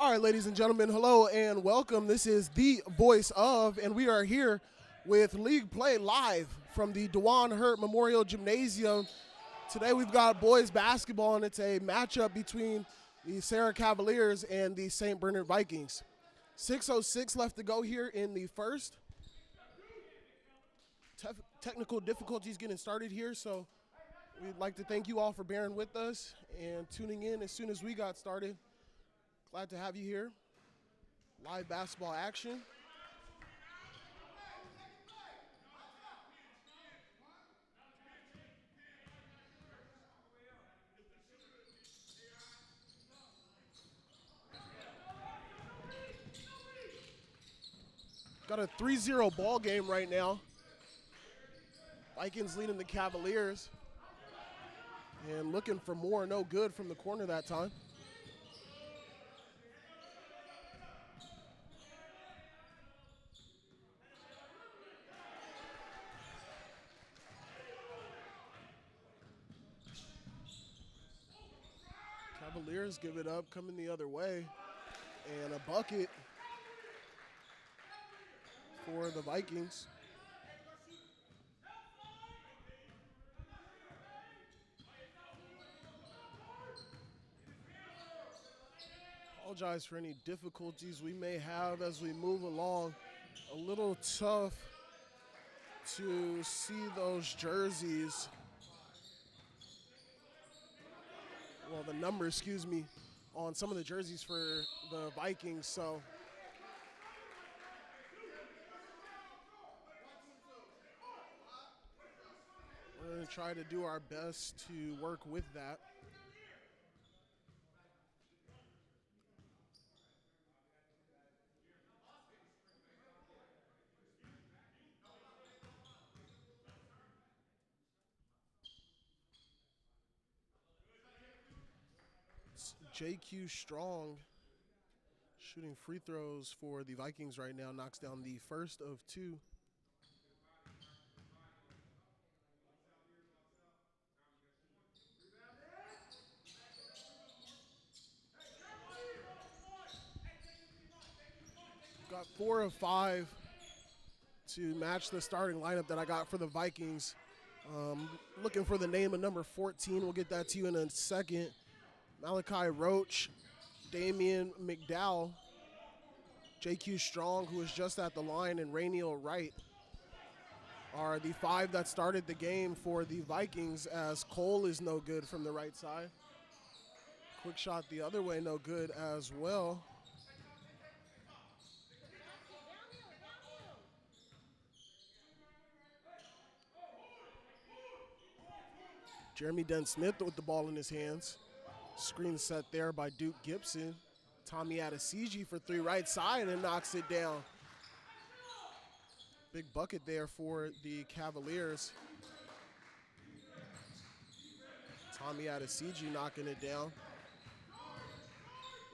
All right, ladies and gentlemen, hello and welcome. This is the voice of, and we are here with League Play live from the Dewan Hurt Memorial Gymnasium. Today we've got boys basketball, and it's a matchup between the Serra Cavaliers and the St. Bernard Vikings. 6:06 left to go here in the first. Technical difficulties getting started here, so we'd like to thank you all for bearing with us and tuning in as soon as we got started. Glad to have you here. Live basketball action. Got a 3-0 ball game right now. Vikings leading the Cavaliers. And looking for more, no good from the corner that time. Cavaliers give it up, coming the other way. And a bucket for the Vikings. Apologize for any difficulties we may have as we move along. A little tough to see those jerseys. Well, the number, excuse me, on some of the jerseys for the Vikings, so. We're going to try to do our best to work with that. JQ Strong shooting free throws for the Vikings right now, knocks down the first of two. Got 4 of 5 to match the starting lineup that I got for the Vikings. Looking for the name of number 14. We'll get that to you in a second. Malachi Roach, Damian McDowell, JQ Strong, who was just at the line, and Rainiel Wright are the 5 that started the game for the Vikings, as Cole is no good from the right side. Quick shot the other way, no good as well. Jeremy Dent-Smith with the ball in his hands. Screen set there by Duke Gibson. Tommy Adesiji for 3 right side and knocks it down. Big bucket there for the Cavaliers. Tommy Adesiji knocking it down.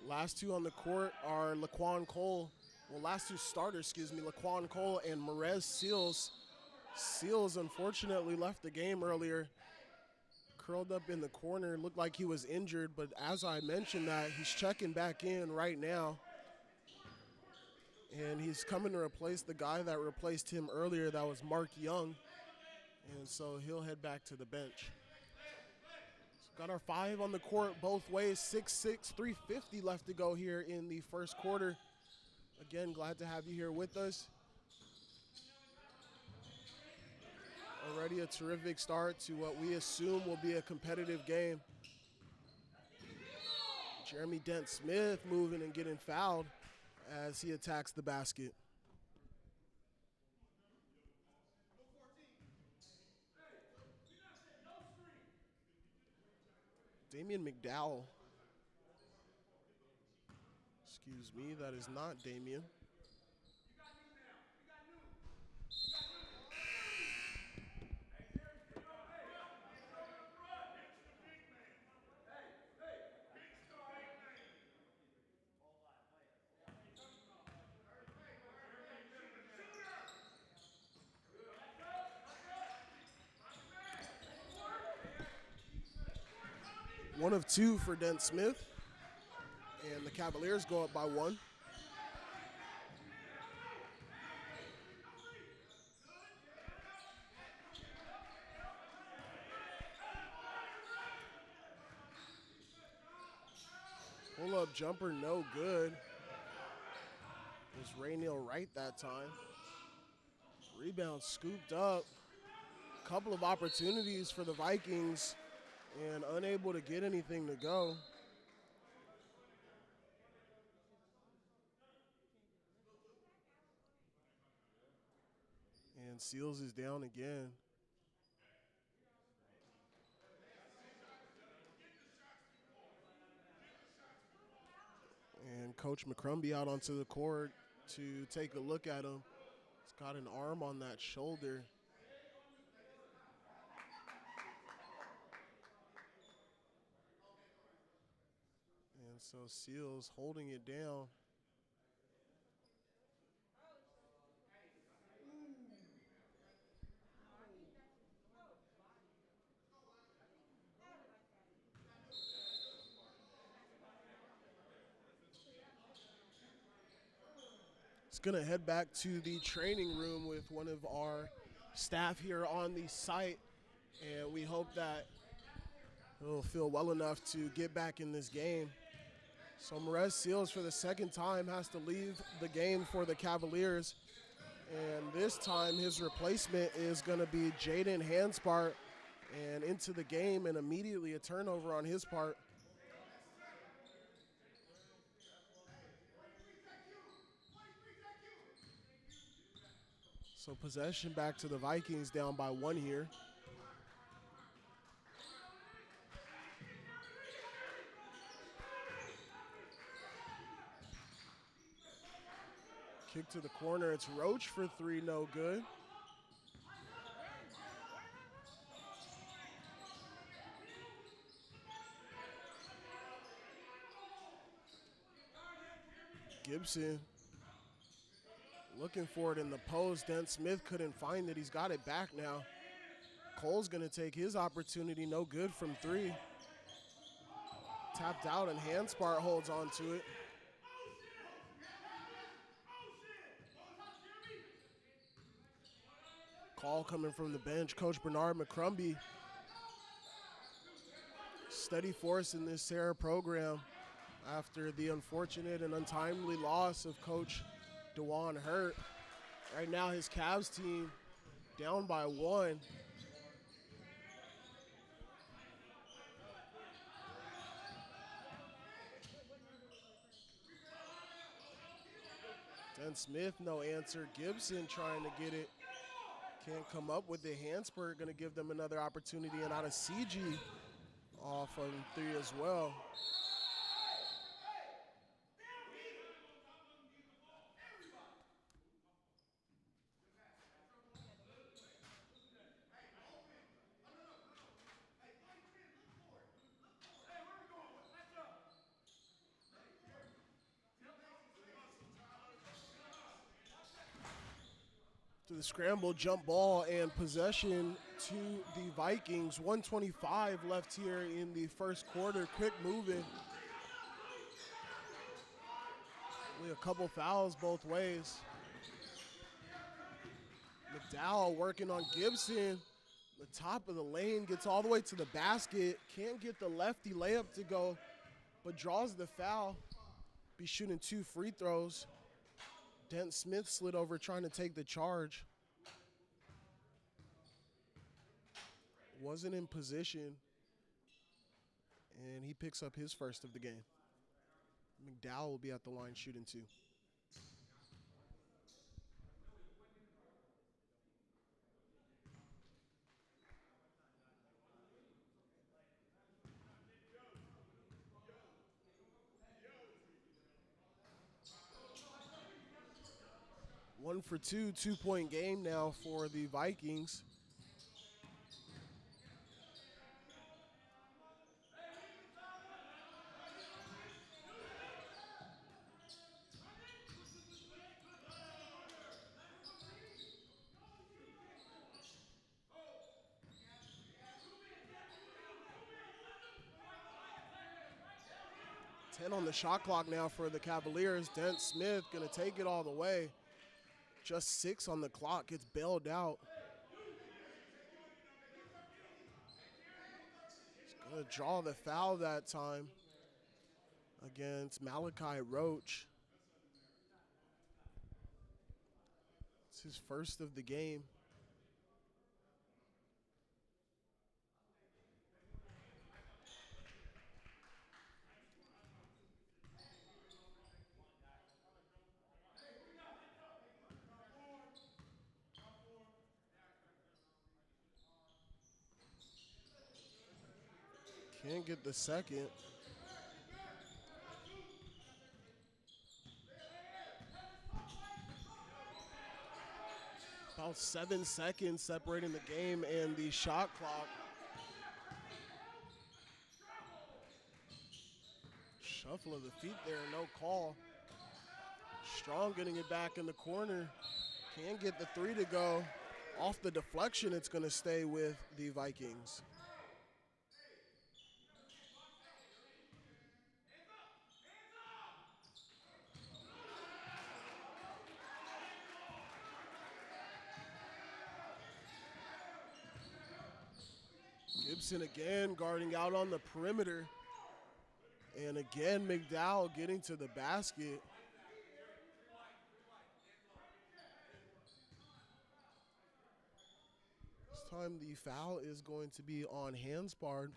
Last two on the court are Laquan Cole. Well, last two starters, excuse me, Laquan Cole and Merez Seals. Seals unfortunately left the game earlier. Curled up in the corner, looked like he was injured, but as I mentioned that, he's checking back in right now. And he's coming to replace the guy that replaced him earlier, that was Mark Young. And so he'll head back to the bench. So got our 5 on the court both ways, 6-6, 3:50 left to go here in the first quarter. Again, glad to have you here with us. Already a terrific start to what we assume will be a competitive game. Jeremy Dent-Smith moving and getting fouled as he attacks the basket. Damian McDowell. Excuse me, that is not Damian. One of 2 for Dent-Smith. And And the Cavaliers go up by 1. Pull-up jumper, no good. It was Raynell Wright that time. Rebound scooped up. Couple of opportunities for the Vikings and unable to get anything to go. And Seals is down again. And Coach McCrumbie out onto the court to take a look at him. He's got an arm on that shoulder. And so Seals holding it down. It's going to head back to the training room with one of our staff here on the site, and we hope that he'll feel well enough to get back in this game. So Marez Seals, for the second time, has to leave the game for the Cavaliers, and this time his replacement is going to be Jaden Hanspart, and into the game, and immediately a turnover on his part. So possession back to the Vikings, down by 1 here. Kick to the corner, it's Roach for 3, no good. Gibson looking for it in the post. Dent Smith couldn't find it. He's got it back now. Cole's going to take his opportunity. No good from 3. Tapped out, and Hanspart holds on to it. Call coming from the bench. Coach Bernard McCrumbie. Steady force in this Serra program after the unfortunate and untimely loss of Coach DeJuan Hurt. Right now his Cavs team down by 1. Dent Smith, no answer. Gibson trying to get it. Can't come up with it. Hanspert going to give them another opportunity, and out of CG off on 3 as well. To the scramble, jump ball, and possession to the Vikings. 1:25 left here in the first quarter. Quick moving. Only a couple fouls both ways. McDowell working on Gibson. The top of the lane, gets all the way to the basket. Can't get the lefty layup to go, but draws the foul. Be shooting 2 free throws. Dent Smith slid over trying to take the charge. Wasn't in position, and he picks up his first of the game. McDowell will be at the line shooting 2. One for 2, 2-point game now for the Vikings. 10 on the shot clock now for the Cavaliers. Dent Smith going to take it all the way. Just 6 on the clock, gets bailed out. He's going to draw the foul that time against Malachi Roach. It's his first of the game. Can't get the second. About 7 seconds separating the game and the shot clock. Shuffle of the feet there, no call. Strong getting it back in the corner. Can't get the 3 to go. Off the deflection, it's going to stay with the Vikings. Gibson again guarding out on the perimeter. And again, McDowell getting to the basket. This time the foul is going to be on Hanspard.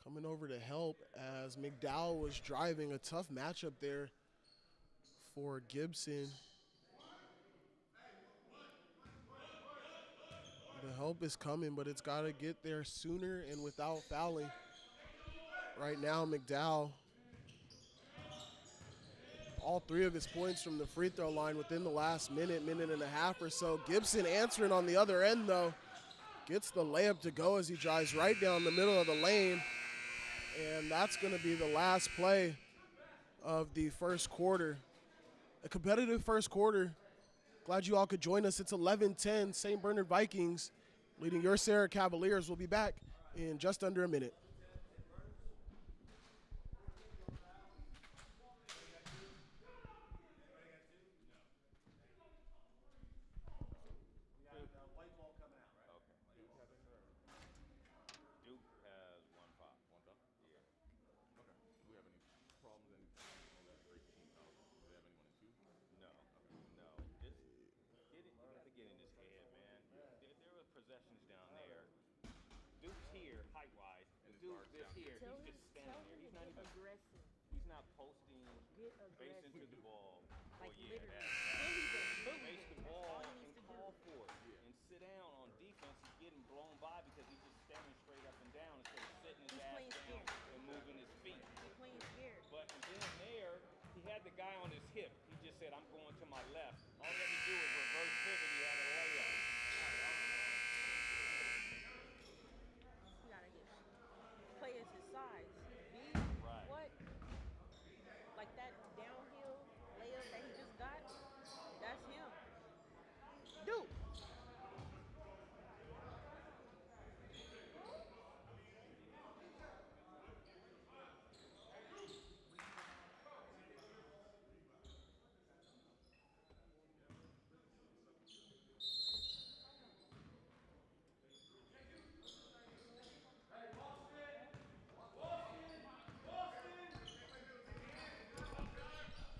Coming over to help as McDowell was driving. A tough matchup there for Gibson. The help is coming, but it's got to get there sooner and without fouling. Right now, McDowell, all 3 of his points from the free throw line within the last minute and a half or so. Gibson answering on the other end, though. Gets the layup to go as he drives right down the middle of the lane. And that's going to be the last play of the first quarter. A competitive first quarter. Glad you all could join us. It's 11-10, St. Bernard Vikings leading your Serra Cavaliers. We'll be back in just under a minute.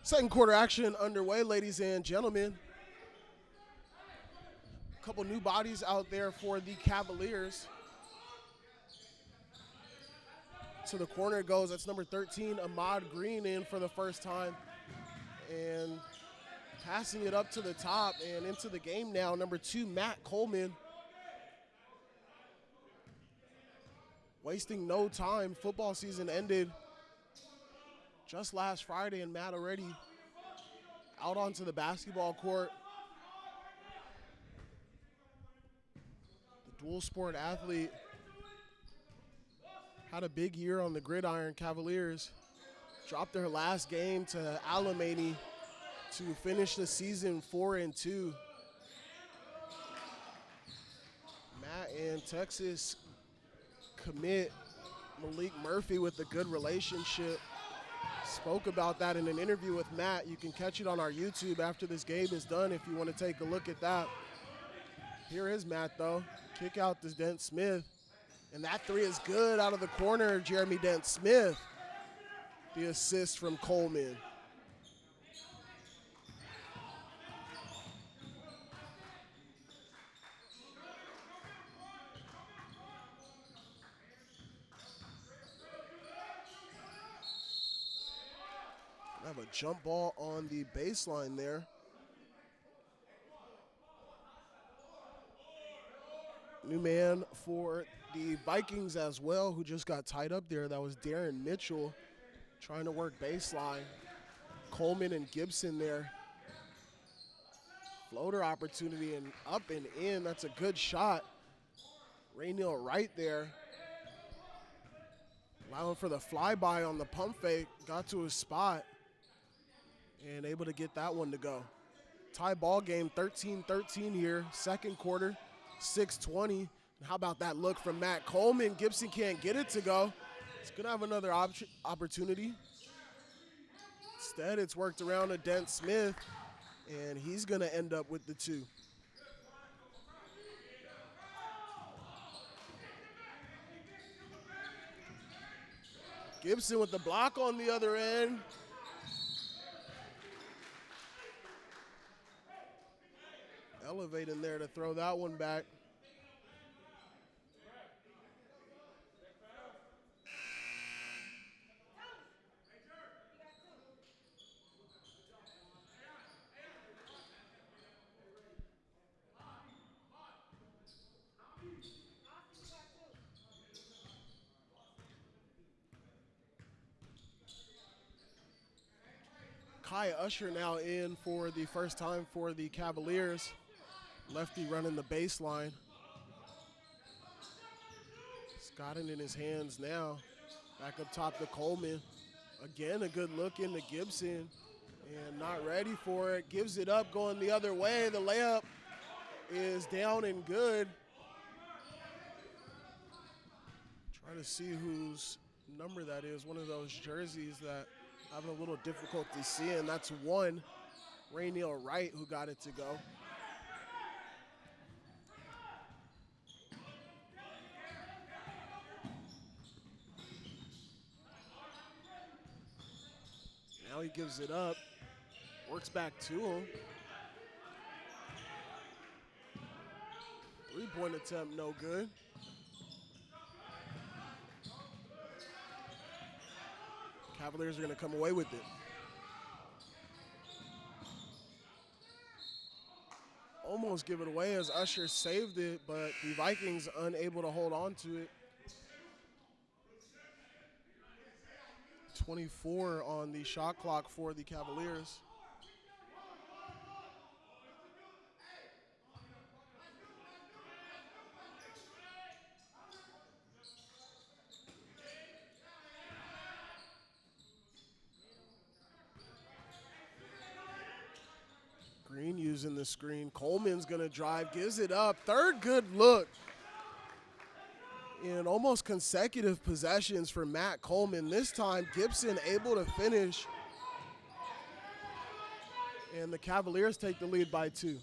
Second quarter action underway, ladies and gentlemen. A couple new bodies out there for the Cavaliers. To the corner it goes. That's number 13, Ahmad Green, in for the first time. And passing it up to the top and into the game now, number 2, Matt Coleman. Wasting no time. Football season ended just last Friday, and Matt already out onto the basketball court. The dual sport athlete had a big year on the gridiron. Cavaliers dropped their last game to Alamany to finish the season 4-2. Matt and Texas commit Malik Murphy with a good relationship. Spoke about that in an interview with Matt. You can catch it on our YouTube after this game is done if you want to take a look at that. Here is Matt, though. Kick out to Dent Smith. And that three is good out of the corner, Jeremy Dent Smith. The assist from Coleman. Have a jump ball on the baseline there. New man for the Vikings as well, who just got tied up there. That was Darren Mitchell trying to work baseline. Coleman and Gibson there. Floater opportunity and up and in. That's a good shot. Rainiel right there. Allowing for the flyby on the pump fake. Got to his spot. And able to get that one to go. Tie ball game, 13-13 here. Second quarter, 6:20. How about that look from Matt Coleman? Gibson can't get it to go. He's going to have another opportunity. Instead, it's worked around to Dent Smith, and he's going to end up with the two. Gibson with the block on the other end. Elevating there to throw that one back. Kai Usher now in for the first time for the Cavaliers. Lefty running the baseline. He's got it in his hands now. Back up top to Coleman. Again, a good look into Gibson. And not ready for it. Gives it up, going the other way. The layup is down and good. Try to see whose number that is. One of those jerseys that I'm having a little difficulty seeing. That's one. Rainiel Wright who got it to go. Now he gives it up, works back to him. Three-point attempt, no good. Cavaliers are going to come away with it. Almost give it away as Usher saved it, but the Vikings unable to hold on to it. 24 on the shot clock for the Cavaliers. Green using the screen. Coleman's going to drive, gives it up. Third good look in almost consecutive possessions for Matt Coleman. This time, Gibson able to finish. And the Cavaliers take the lead by 2.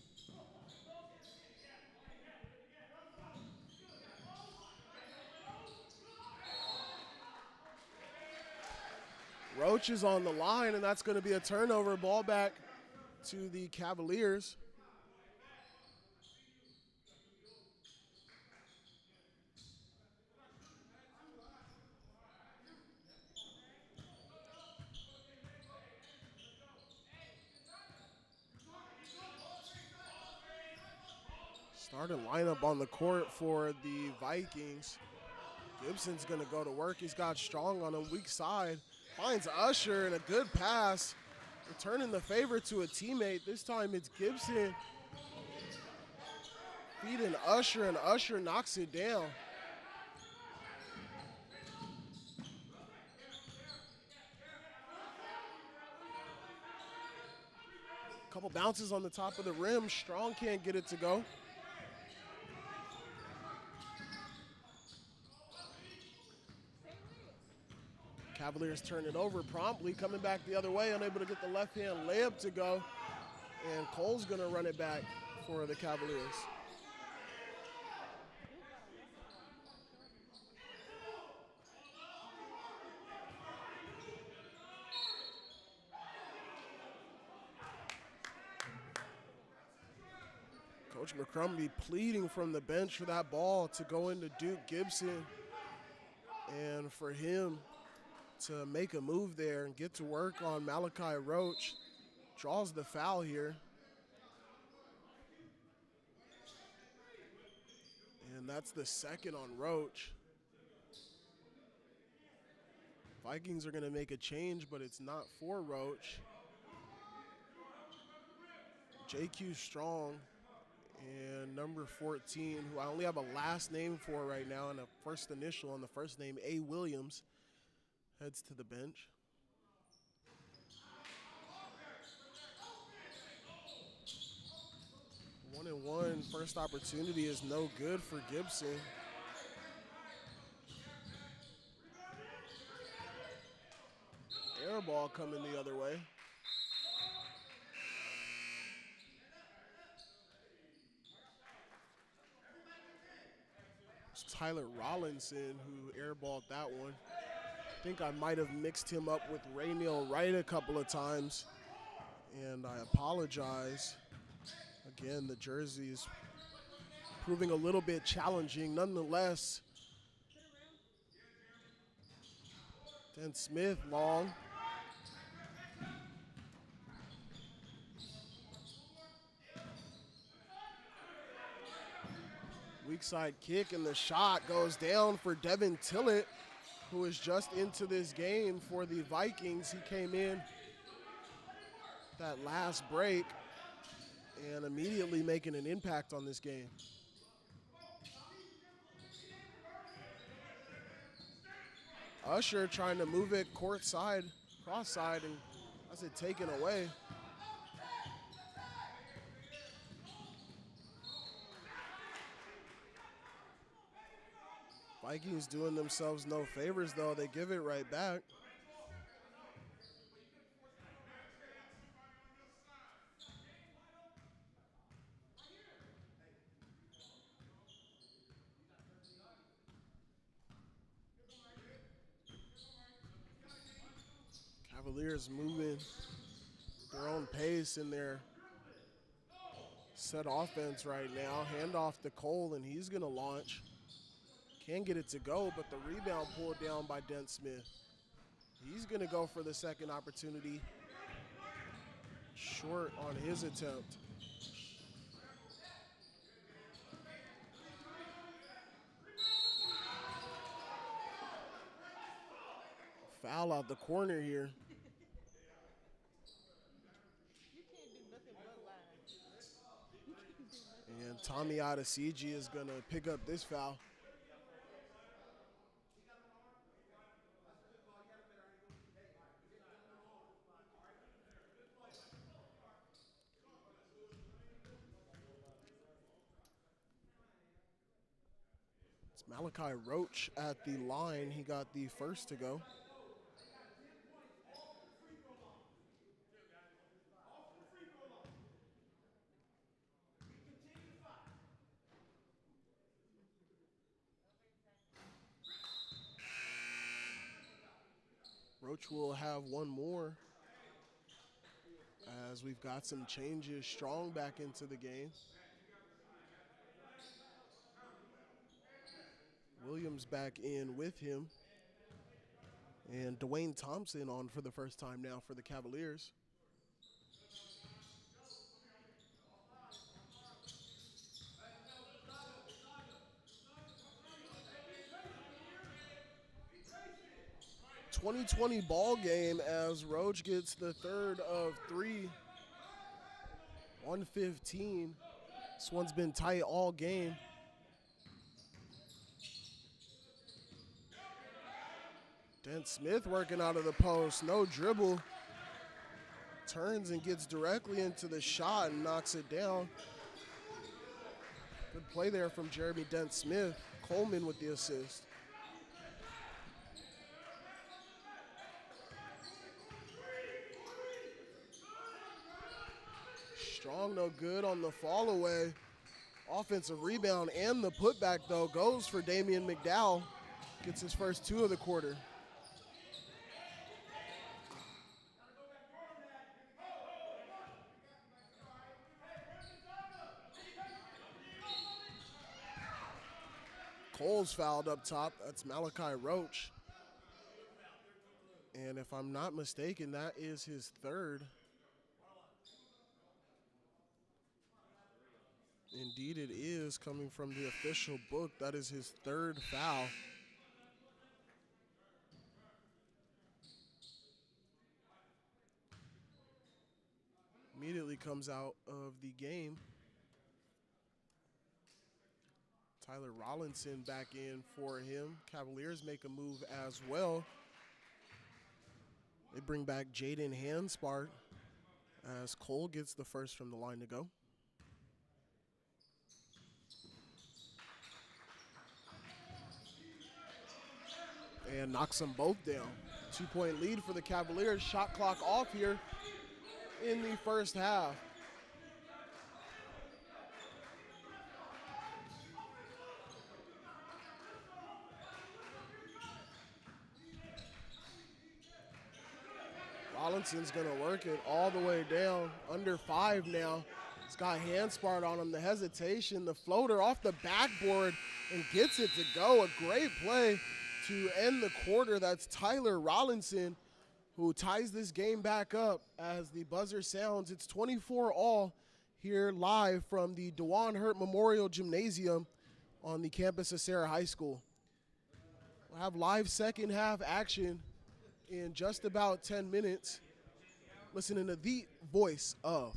Roach is on the line, and that's going to be a turnover. Ball back to the Cavaliers. Starting lineup on the court for the Vikings. Gibson's going to go to work. He's got Strong on a weak side. Finds Usher and a good pass. Returning the favor to a teammate. This time it's Gibson feeding Usher, and Usher knocks it down. Couple bounces on the top of the rim. Strong can't get it to go. Cavaliers turn it over promptly, coming back the other way, unable to get the left-hand layup to go. And Cole's going to run it back for the Cavaliers. Coach McCrumbie pleading from the bench for that ball to go into Duke Gibson, and for him to make a move there and get to work on Malachi Roach. Draws the foul here. And that's the second on Roach. Vikings are going to make a change, but it's not for Roach. JQ Strong and number 14, who I only have a last name for right now and a first initial on the first name, A. Williams, heads to the bench. One and one, first opportunity is no good for Gibson. Air ball coming the other way. It's Tyler Rollinson who airballed that one. I think I might have mixed him up with Raynell Wright a couple of times, and I apologize. Again, the jersey is proving a little bit challenging. Nonetheless, Dent Smith long. Weak side kick, and the shot goes down for Devin Tillett, who is just into this game for the Vikings. He came in that last break and immediately making an impact on this game. Usher trying to move it court side, cross side, and that's it taken away. Vikings doing themselves no favors, though. They give it right back. Cavaliers moving their own pace in their set offense right now. Handoff to Cole, and he's going to launch. Can't get it to go, but the rebound pulled down by Dent Smith. He's going to go for the second opportunity. Short on his attempt. Foul out the corner here. And Tommy Adesiji is going to pick up this foul. It's Malachi Roach at the line. He got the first to go. Roach will have one more as we've got some changes. Strong back into the game. Williams back in with him. And Dwayne Thompson on for the first time now for the Cavaliers. .2020 ball game as Roach gets the third of three. 115. This one's been tight all game. Dent Smith working out of the post, no dribble. Turns and gets directly into the shot and knocks it down. Good play there from Jeremy Dent Smith. Coleman with the assist. Strong, no good on the fall away. Offensive rebound and the putback, though, goes for Damian McDowell. Gets his first 2 of the quarter. Cole's fouled up top. That's Malachi Roach. And if I'm not mistaken, that is his 3rd. Indeed it is, coming from the official book. That is his 3rd foul. Immediately comes out of the game. Tyler Rollinson back in for him. Cavaliers make a move as well. They bring back Jaden Hanspart as Cole gets the first from the line to go. And knocks them both down. 2-point lead for the Cavaliers. Shot clock off here in the first half. Rollinson's going to work it all the way down. Under 5 now. He's got Hanspart on him. The hesitation, the floater off the backboard, and gets it to go. A great play to end the quarter. That's Tyler Rollinson, who ties this game back up as the buzzer sounds. It's 24-all here live from the DeJuan Hurt Memorial Gymnasium on the campus of Serra High School. We'll have live second half action in just about 10 minutes. Listening to the voice of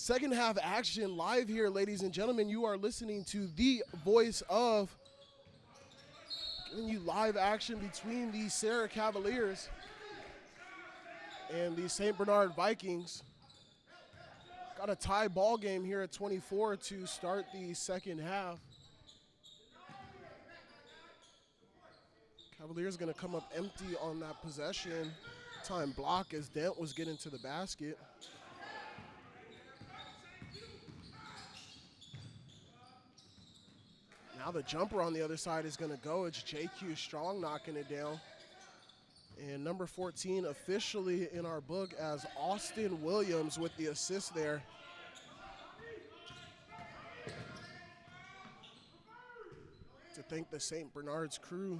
second half action live here, ladies and gentlemen. You are listening to the voice of, giving you live action between the Serra Cavaliers and the St. Bernard Vikings. Got a tie ball game here at 24 to start the second half. Cavaliers going to come up empty on that possession. Time block as Dent was getting to the basket. Now the jumper on the other side is going to go. It's JQ Strong knocking it down. And number 14 officially in our book as Austin Williams with the assist there. To thank the St. Bernard's crew.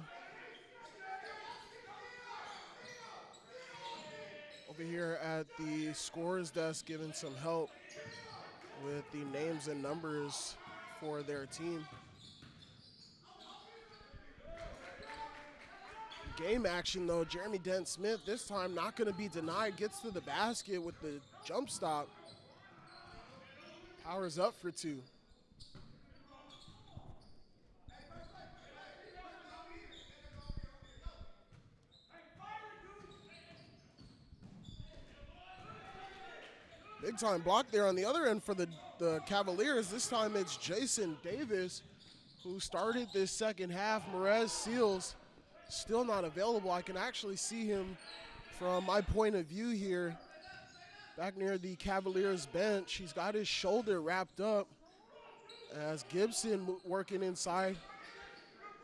Over here at the scores desk giving some help with the names and numbers for their team. Game action though, Jeremy Dent Smith this time not going to be denied, gets to the basket with the jump stop. Powers up for two. Big time block there on the other end for the Cavaliers. This time it's Jason Davis who started this second half. Merez Seals still not available. I can actually see him from my point of view here back near the Cavaliers bench. He's got his shoulder wrapped up as Gibson working inside.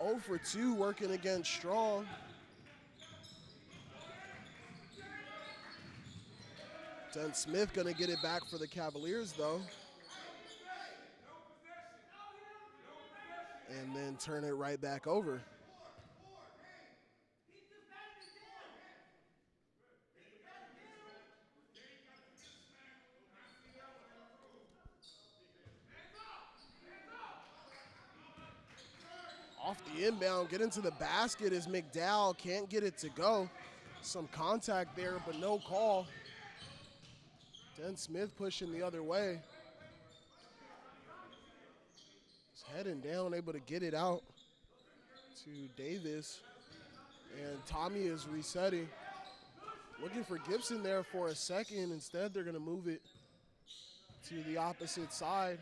0 for 2 working against Strong. Dent Smith gonna get it back for the Cavaliers though. And then turn it right back over. Off the inbound, get into the basket as McDowell can't get it to go. Some contact there, but no call. Dent Smith pushing the other way. He's heading down, able to get it out to Davis. And Tommy is resetting. Looking for Gibson there for a second. Instead, they're going to move it to the opposite side.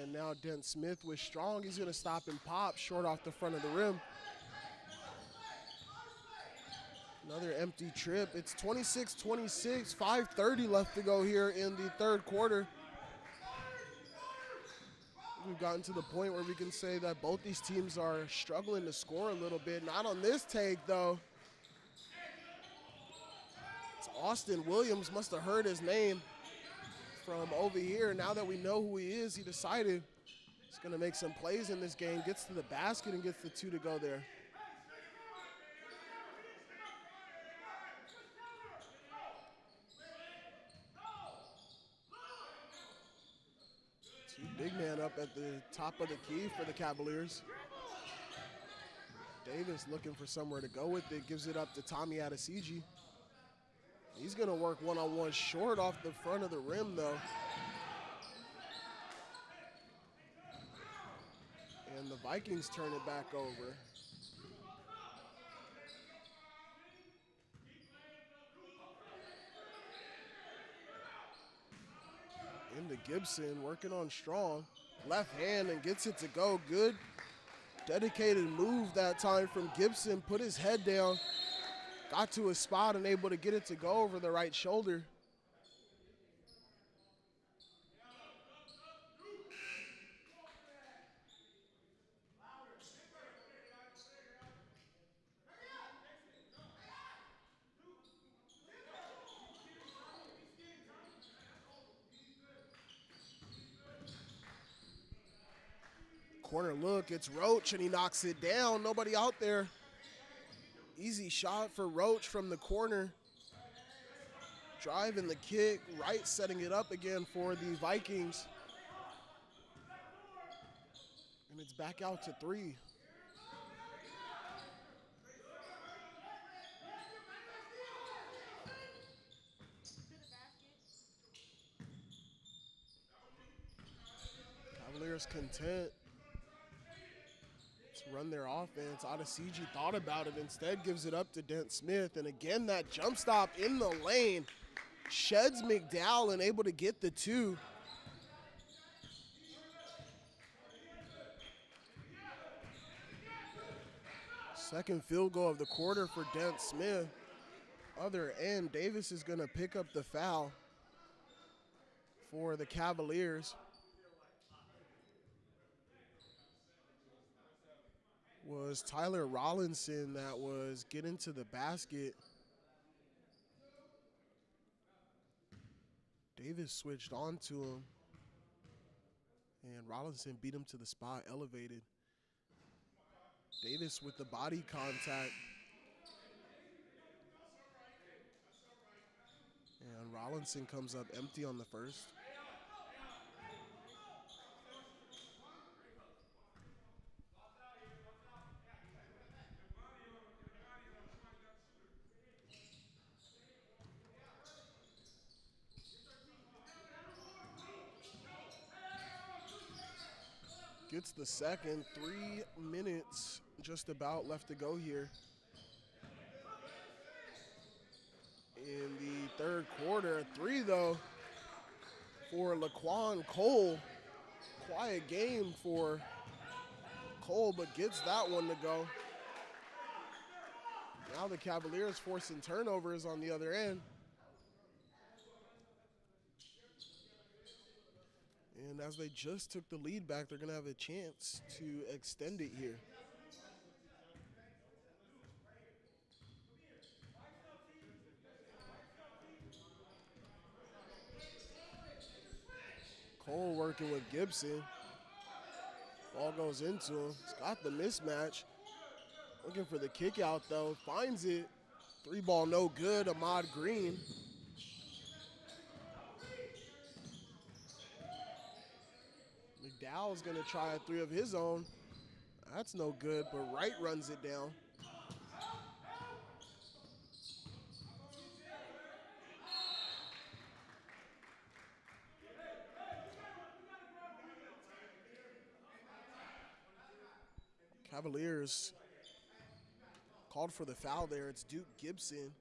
And now Dent Smith with Strong. He's going to stop and pop short off the front of the rim. Another empty trip. It's 26-26, 5:30 left to go here in the third quarter. We've gotten to the point where we can say that both these teams are struggling to score a little bit. Not on this take, though. It's Austin Williams, must have heard his name from over here. Now that we know who he is, he decided he's going to make some plays in this game. Gets to the basket and gets the 2 to go there. Big man up at the top of the key for the Cavaliers. Davis looking for somewhere to go with it. Gives it up to Tommy Adesiji. He's going to work one-on-one short off the front of the rim, though. And the Vikings turn it back over. Into Gibson, working on Strong. Left hand and gets it to go. Good dedicated move that time from Gibson. Put his head down, got to his spot and able to get it to go over the right shoulder. Corner look, it's Roach, and he knocks it down. Nobody out there. Easy shot for Roach from the corner. Driving the kick, right setting it up again for the Vikings. And it's back out to 3. Cavaliers content to run their offense. Adesiji thought about it, instead gives it up to Dent Smith. And again, that jump stop in the lane sheds McDowell and able to get the two. Second field goal of the quarter for Dent Smith. Other end, Davis is going to pick up the foul for the Cavaliers. Was Tyler Rollinson that was getting to the basket. Davis switched on to him, and Rollinson beat him to the spot, elevated. Davis with the body contact. And Rollinson comes up empty on the first. Gets the second, 3 minutes just about left to go here in the third quarter. 3 though for Laquan Cole. Quiet game for Cole, but gets that one to go. Now the Cavaliers forcing turnovers on the other end. And as they just took the lead back, they're going to have a chance to extend it here. Cole working with Gibson. Ball goes into him. He's got the mismatch. Looking for the kick out though. Finds it. 3 ball no good. Ahmad Green. McDowell's going to try a 3 of his own. That's no good, but Wright runs it down. Cavaliers called for the foul there. It's Duke Gibson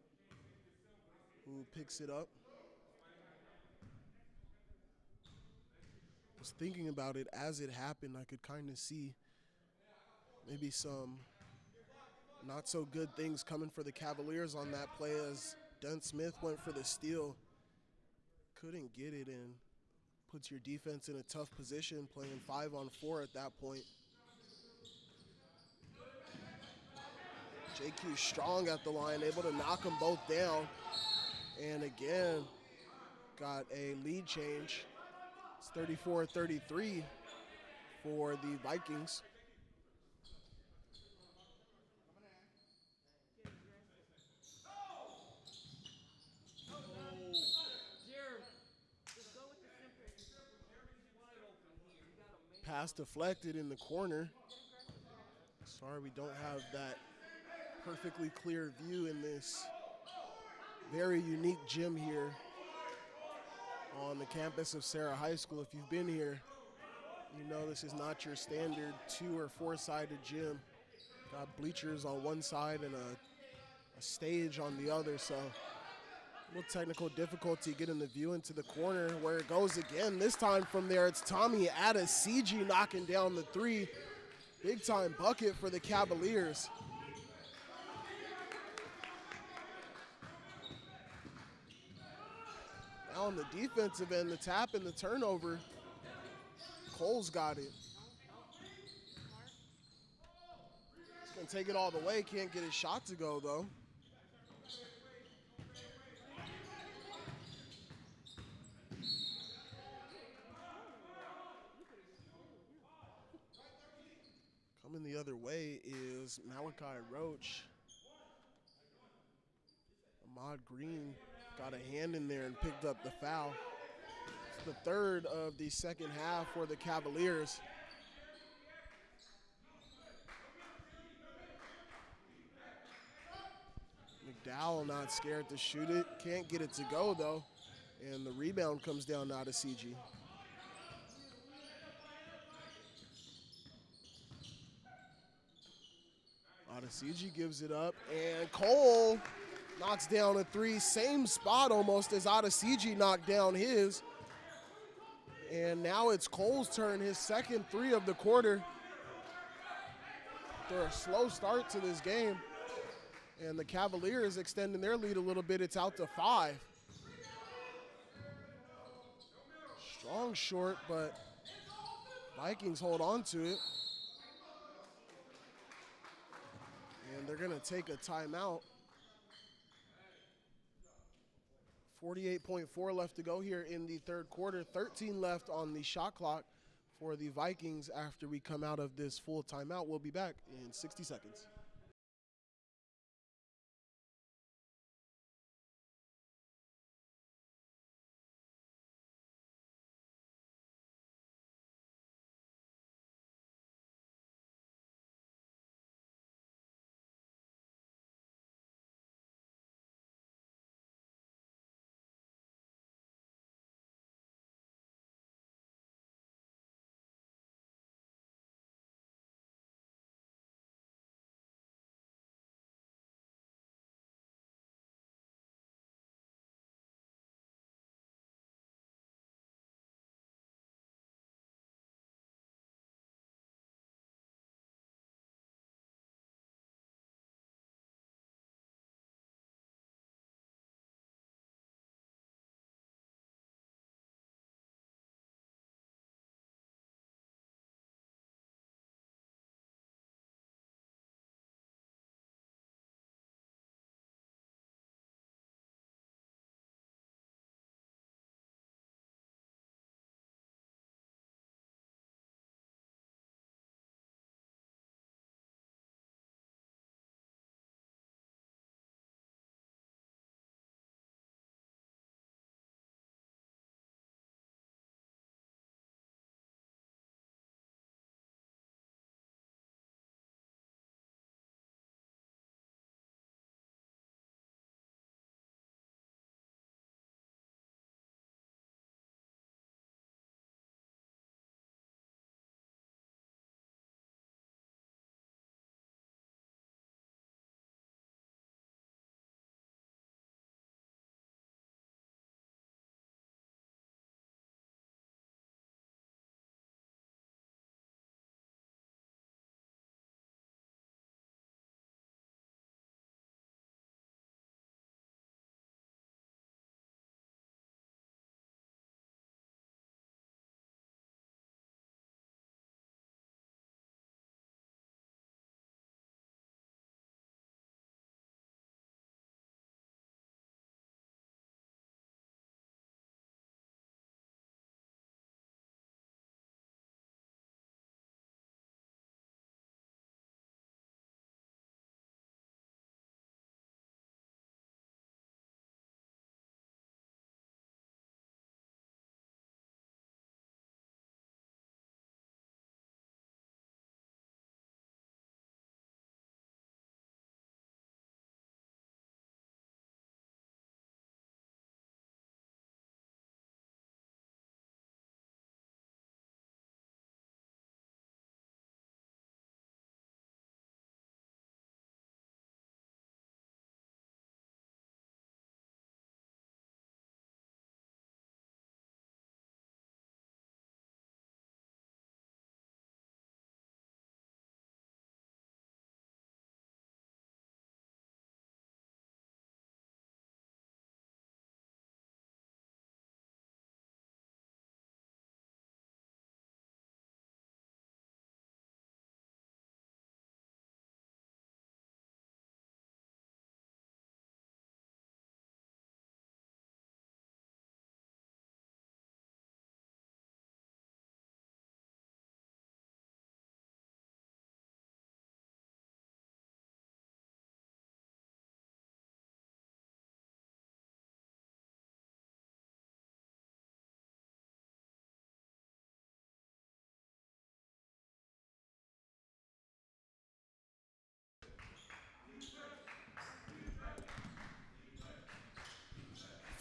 who picks it up. Was thinking about it as it happened. I could kind of see maybe some not so good things coming for the Cavaliers on that play as Dent Smith went for the steal. Couldn't get it and puts your defense in a tough position playing 5-on-4 at that point. JQ strong at the line, able to knock them both down. And again, got a lead change. It's 34-33 for the Vikings. Pass deflected in the corner. Sorry, we don't have that perfectly clear view in this very unique gym here on the campus of Serra High School. If you've been here, you know this is not your standard 2- or 4-sided gym. Got bleachers on one side and a stage on the other, so a little technical difficulty getting the view into the corner where it goes again. This time from there, it's Tommy Adesiji knocking down the 3. Big time bucket for the Cavaliers. Now on the defensive end, the tap and the turnover. Cole's got it. He's going to take it all the way. Can't get his shot to go, though. Coming the other way is Malachi Roach. Ahmad Green got a hand in there and picked up the foul. It's the 3rd of the second half for the Cavaliers. McDowell not scared to shoot it. Can't get it to go, though. And the rebound comes down to Adesiji. CG gives it up, and Cole knocks down a three. Same spot almost as CG knocked down his. And now it's Cole's turn, his second three of the quarter. They're a slow start to this game. And the Cavaliers extending their lead a little bit. It's out to 5. Strong short, but Vikings hold on to it. And they're going to take a timeout. 48.4 left to go here in the third quarter. 13 left on the shot clock for the Vikings after we come out of this full timeout. We'll be back in 60 seconds.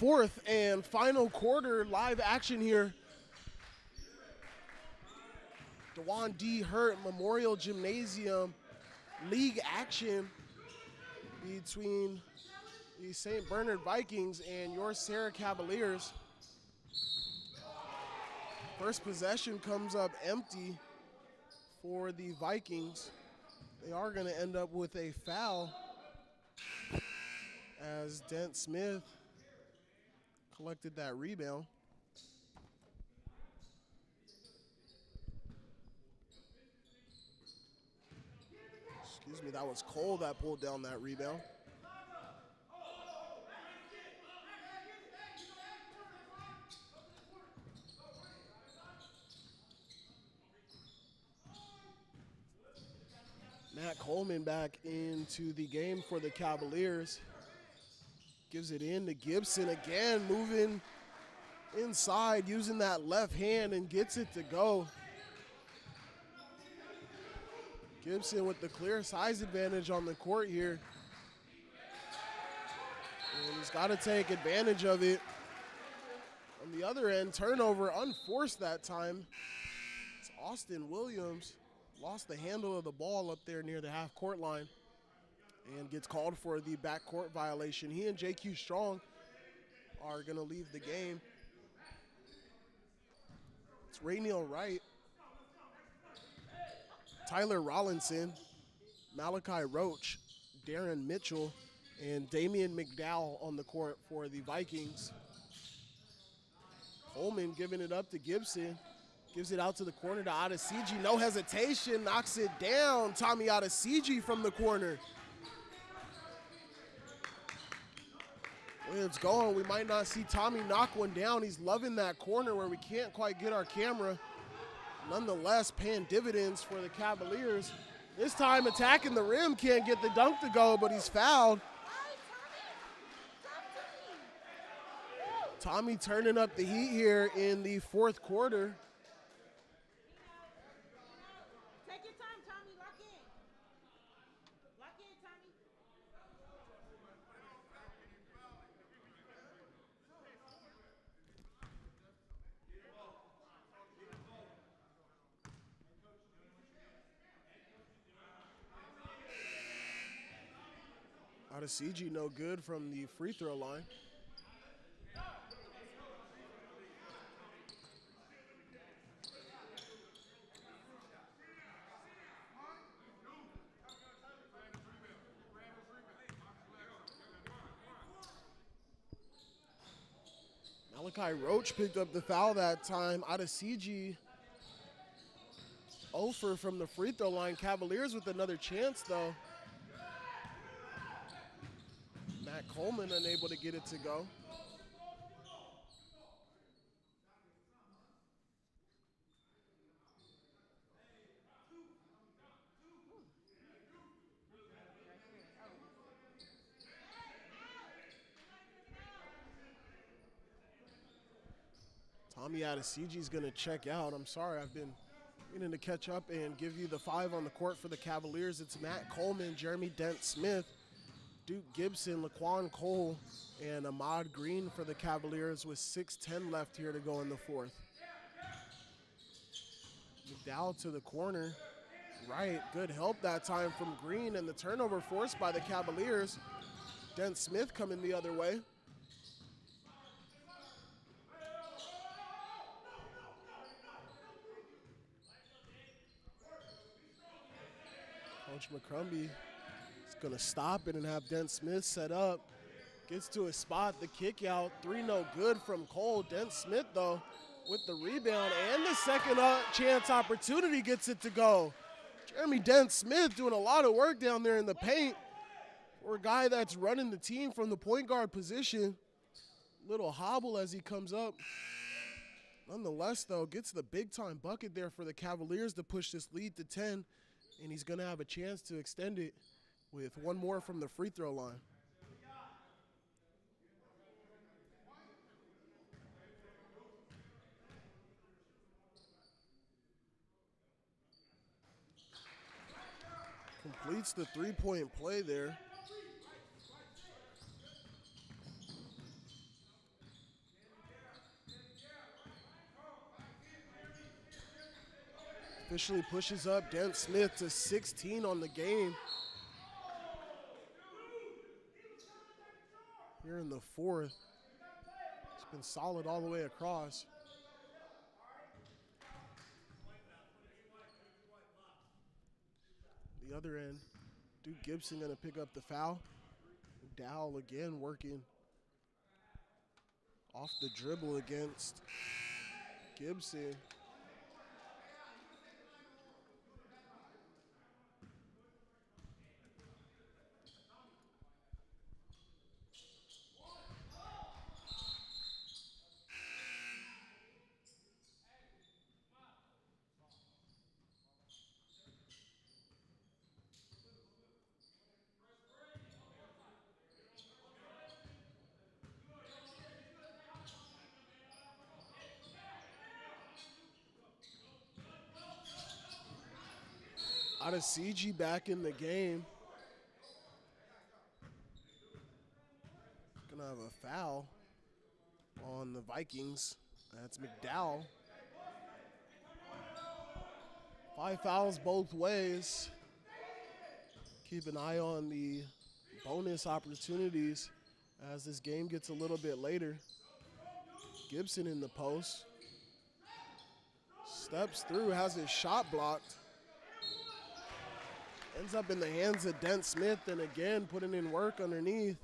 Fourth and final quarter, live action here. Dewan D. Hurt Memorial Gymnasium league action between the St. Bernard Vikings and your Serra Cavaliers. First possession comes up empty for the Vikings. They are going to end up with a foul as Dent Smith collected that rebound. Excuse me, that was Cole that pulled down that rebound. Matt Coleman back into the game for the Cavaliers. Gives it in to Gibson again, moving inside, using that left hand and gets it to go. Gibson with the clear size advantage on the court here. And he's got to take advantage of it. On the other end, turnover unforced that time. It's Austin Williams. Lost the handle of the ball up there near the half-court line and gets called for the backcourt violation. He and JQ Strong are going to leave the game. It's Rainiel Wright, Tyler Rollinson, Malachi Roach, Darren Mitchell, and Damian McDowell on the court for the Vikings. Coleman giving it up to Gibson. Gives it out to the corner to Adesiji. No hesitation, knocks it down. Tommy Adesiji from the corner. Where it's going, we might not see Tommy knock one down. He's loving that corner where we can't quite get our camera. Nonetheless, paying dividends for the Cavaliers. This time attacking the rim, can't get the dunk to go, but he's fouled. Tommy turning up the heat here in the fourth quarter. Adesiji no good from the free throw line. Malachi Roach picked up the foul that time. Adesiji 0 from the free throw line. Cavaliers with another chance though. Matt Coleman unable to get it to go. Tommy Adesiji is going to check out. I'm sorry, I've been meaning to catch up and give you the 5 on the court for the Cavaliers. It's Matt Coleman, Jeremy Dent Smith, Duke Gibson, Laquan Cole, and Ahmad Green for the Cavaliers with 6:10 left here to go in the fourth. McDowell to the corner. Right, good help that time from Green, and the turnover forced by the Cavaliers. Dent Smith coming the other way. Coach McCrumbie is going to stop it and have Dent Smith set up. Gets to a spot, the kick out, 3 no good from Cole. Dent Smith, though, with the rebound and the second chance opportunity gets it to go. Jeremy Dent Smith doing a lot of work down there in the paint for a guy that's running the team from the point guard position. Little hobble as he comes up. Nonetheless, though, gets the big-time bucket there for the Cavaliers to push this lead to 10, and he's going to have a chance to extend it with one more from the free throw line. Completes the three-point play there. officially pushes up Dent Smith to 16 on the game. Here in the fourth. It's been solid all the way across. The other end, Duke Gibson gonna pick up the foul. Dowell again working off the dribble against Gibson. Adesiji back in the game. Gonna have a foul on the Vikings. That's McDowell. 5 fouls both ways. Keep an eye on the bonus opportunities as this game gets a little bit later. Gibson in the post. Steps through, has his shot blocked. Ends up in the hands of Dent Smith, and again putting in work underneath.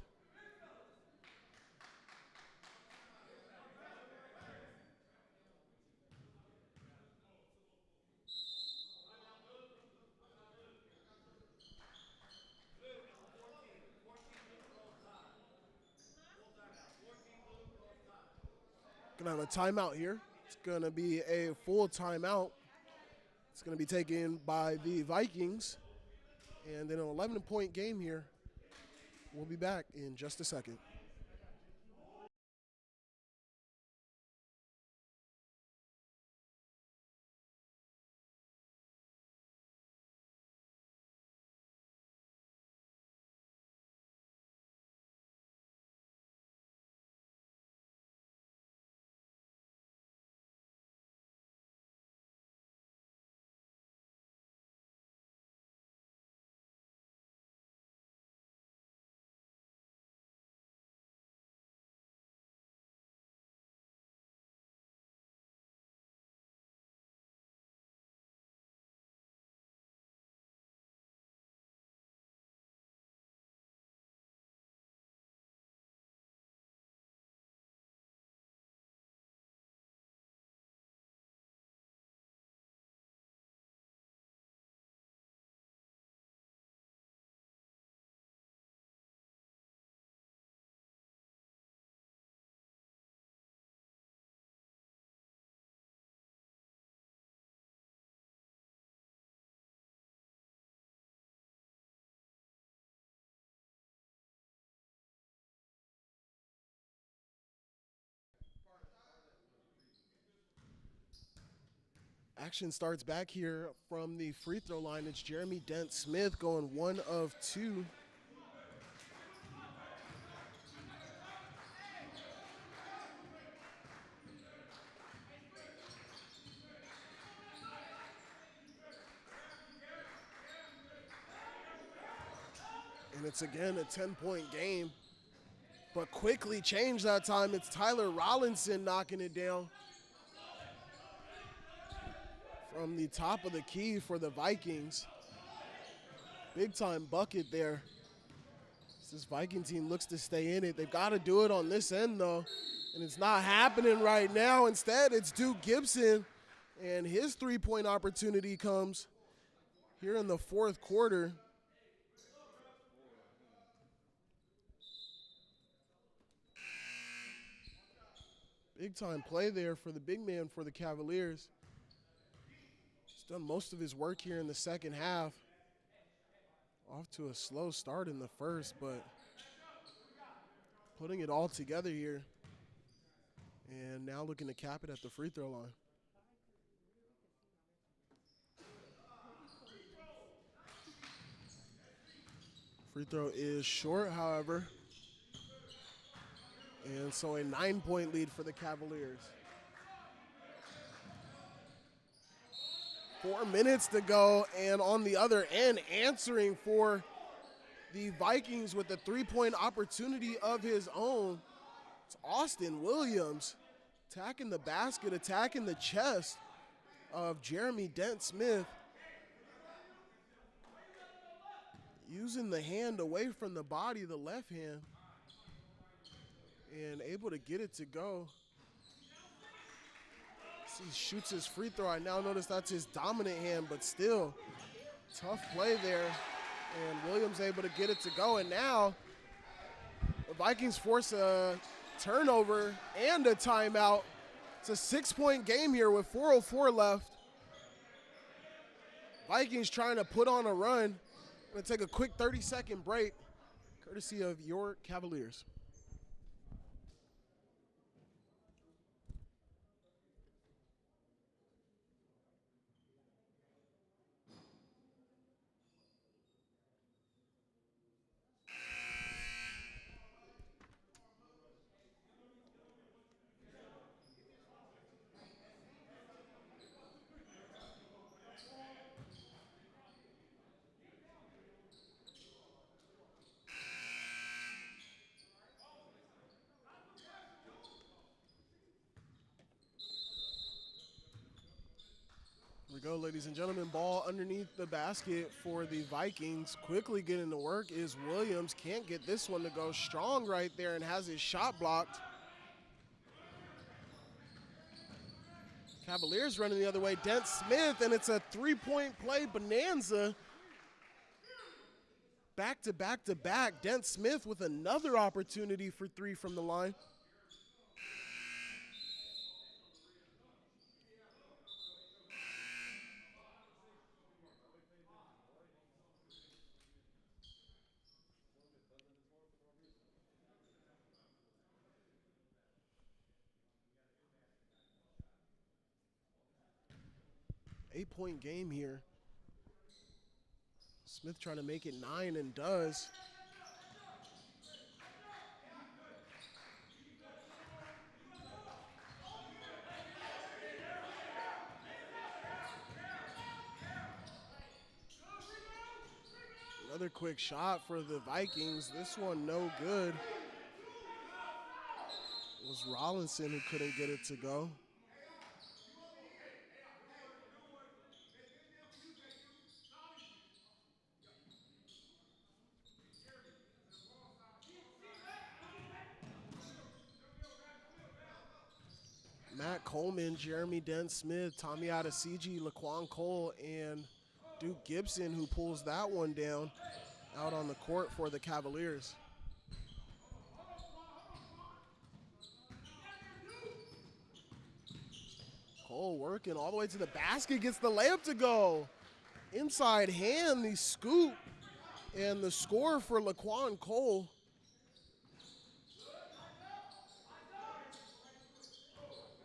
Gonna have a timeout here. It's gonna be a full timeout. It's gonna be taken by the Vikings. And then an 11-point game here. We'll be back in just a second. Action starts back here from the free throw line. It's Jeremy Dent Smith going 1 of 2. And it's again a 10-point game, but quickly changed that time. It's Tyler Rollinson knocking it down from the top of the key for the Vikings. Big time bucket there. This Viking team looks to stay in it. They've got to do it on this end though, and it's not happening right now. Instead, it's Duke Gibson, and his three-point opportunity comes here in the fourth quarter. Big time play there for the big man for the Cavaliers. He's done most of his work here in the second half. Off to a slow start in the first, but putting it all together here. And now looking to cap it at the free throw line. Free throw is short, however. And so a 9-point lead for the Cavaliers. 4 minutes to go, and on the other end, answering for the Vikings with a three-point opportunity of his own. It's Austin Williams attacking the basket, attacking the chest of Jeremy Dent-Smith. Using the hand away from the body, the left hand, and able to get it to go. He shoots his free throw. I now notice that's his dominant hand, but still, tough play there. And Williams able to get it to go. And now the Vikings force a turnover and a timeout. It's a 6-point game here with 4:04 left. Vikings trying to put on a run. Going to take a quick 30-second break, courtesy of your Cavaliers. Here we go, ladies and gentlemen. Ball underneath the basket for the Vikings. Quickly getting to work is Williams. Can't get this one to go. Strong right there and has his shot blocked. Cavaliers running the other way. Dent-Smith, and it's a three-point play bonanza. Back to back to back. Dent-Smith with another opportunity for three from the line. Eight-point game here. Smith trying to make it 9 and does. Another quick shot for the Vikings. This one no good. It was Rollinson who couldn't get it to go. Matt Coleman, Jeremy Dent-Smith, Tommy Adesiji, Laquan Cole, and Duke Gibson, who pulls that one down out on the court for the Cavaliers. Cole working all the way to the basket, gets the layup to go. Inside hand, the scoop, and the score for Laquan Cole.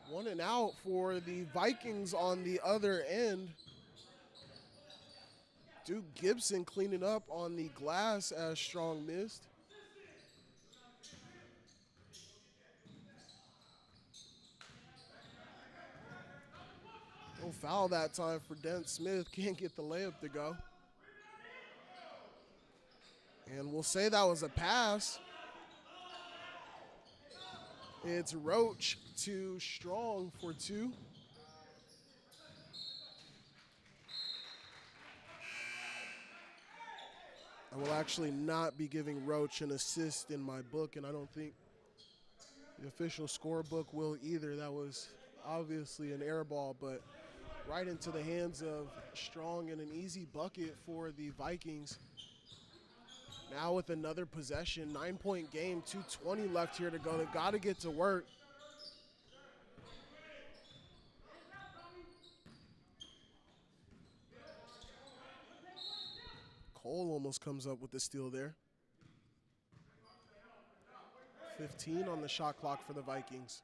One and out for the Vikings on the other end. Duke Gibson cleaning up on the glass as Strong missed. No foul that time for Dent-Smith. Can't get the layup to go. And we'll say that was a pass. It's Roach to Strong for two. I will actually not be giving Roach an assist in my book, and I don't think the official scorebook will either. That was obviously an air ball, but right into the hands of Strong and an easy bucket for the Vikings. Now with another possession, 9-point game, 2:20 left here to go. They've got to get to work. Cole almost comes up with the steal there. 15 on the shot clock for the Vikings.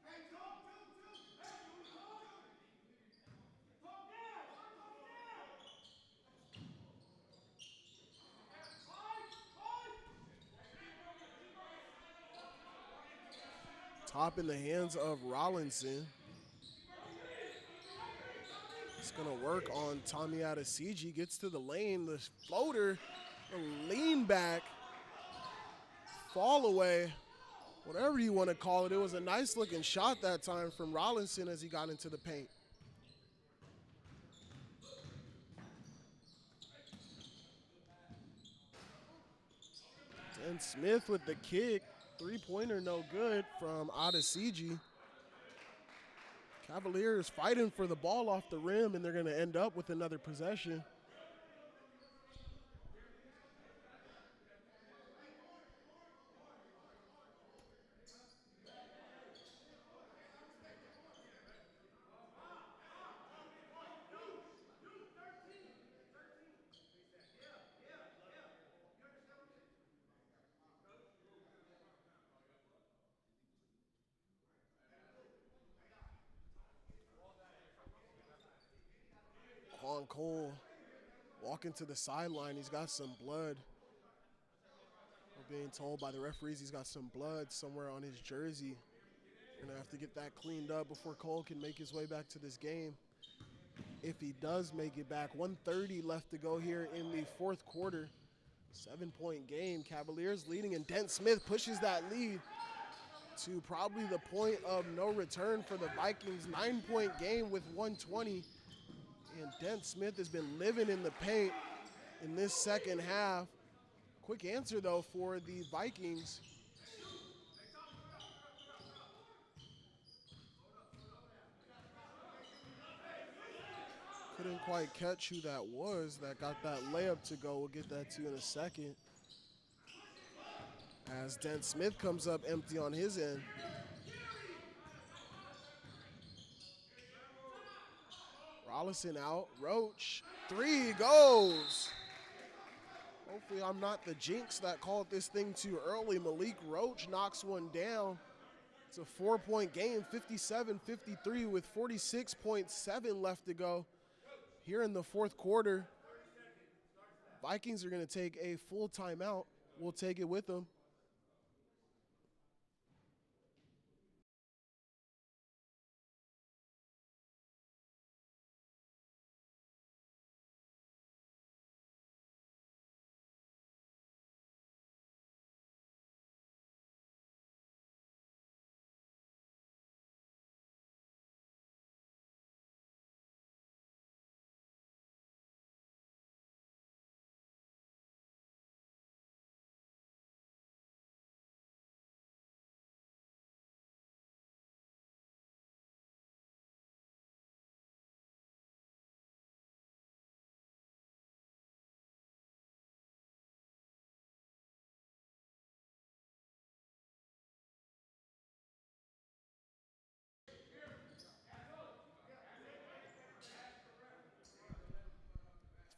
Top in the hands of Rollinson. It's going to work on Tommy Adesiji. Gets to the lane, the floater, the lean back, fall away, whatever you want to call it. It was a nice looking shot that time from Rollinson as he got into the paint. And Smith with the kick. Three-pointer no good from Adesiji. Cavaliers fighting for the ball off the rim, and they're going to end up with another possession. Quan Cole walking to the sideline. He's got some blood. We're being told by the referees he's got some blood somewhere on his jersey. We're going to have to get that cleaned up before Cole can make his way back to this game. If he does make it back, 1:30 left to go here in the fourth quarter. 7-point game. Cavaliers leading, and Dent Smith pushes that lead to probably the point of no return for the Vikings. 9-point game with 1:20. And Dent Smith has been living in the paint in this second half. Quick answer, though, for the Vikings. Couldn't quite catch who that was that got that layup to go. We'll get that to you in a second. As Dent Smith comes up empty on his end. Rollison out. Roach. Three goes. Hopefully I'm not the jinx that called this thing too early. Malik Roach knocks one down. It's a 4-point game, 57-53 with 46.7 left to go here in the fourth quarter. Vikings are going to take a full timeout. We'll take it with them.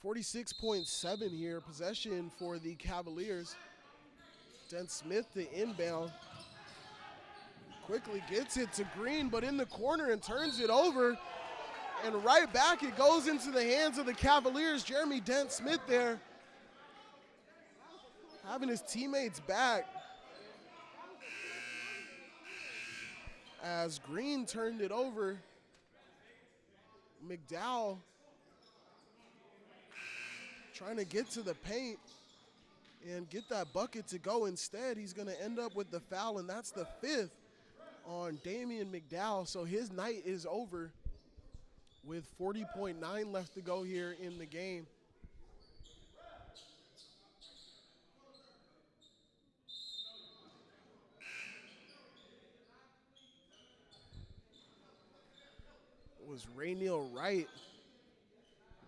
.7 here, possession for the Cavaliers. Dent Smith the inbound. Quickly gets it to Green, but in the corner and turns it over. And right back it goes into the hands of the Cavaliers. Jeremy Dent Smith there, having his teammates back. As Green turned it over, McDowell trying to get to the paint and get that bucket to go. Instead, he's going to end up with the foul, and that's the 5th on Damian McDowell. So his night is over with 40.9 left to go here in the game. It was Rainiel Wright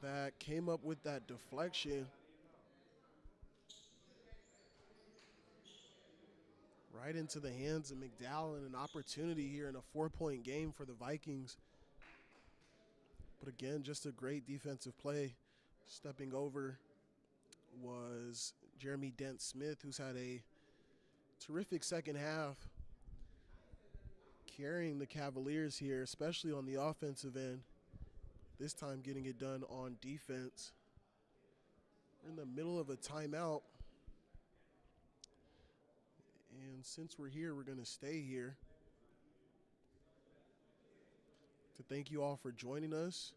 that came up with that deflection. Right into the hands of McDowell, and an opportunity here in a 4-point game for the Vikings. But again, just a great defensive play. Stepping over was Jeremy Dent Smith, who's had a terrific second half, carrying the Cavaliers here, especially on the offensive end. This time getting it done on defense. We're in the middle of a timeout. And since we're here, we're going to stay here to thank you all for joining us.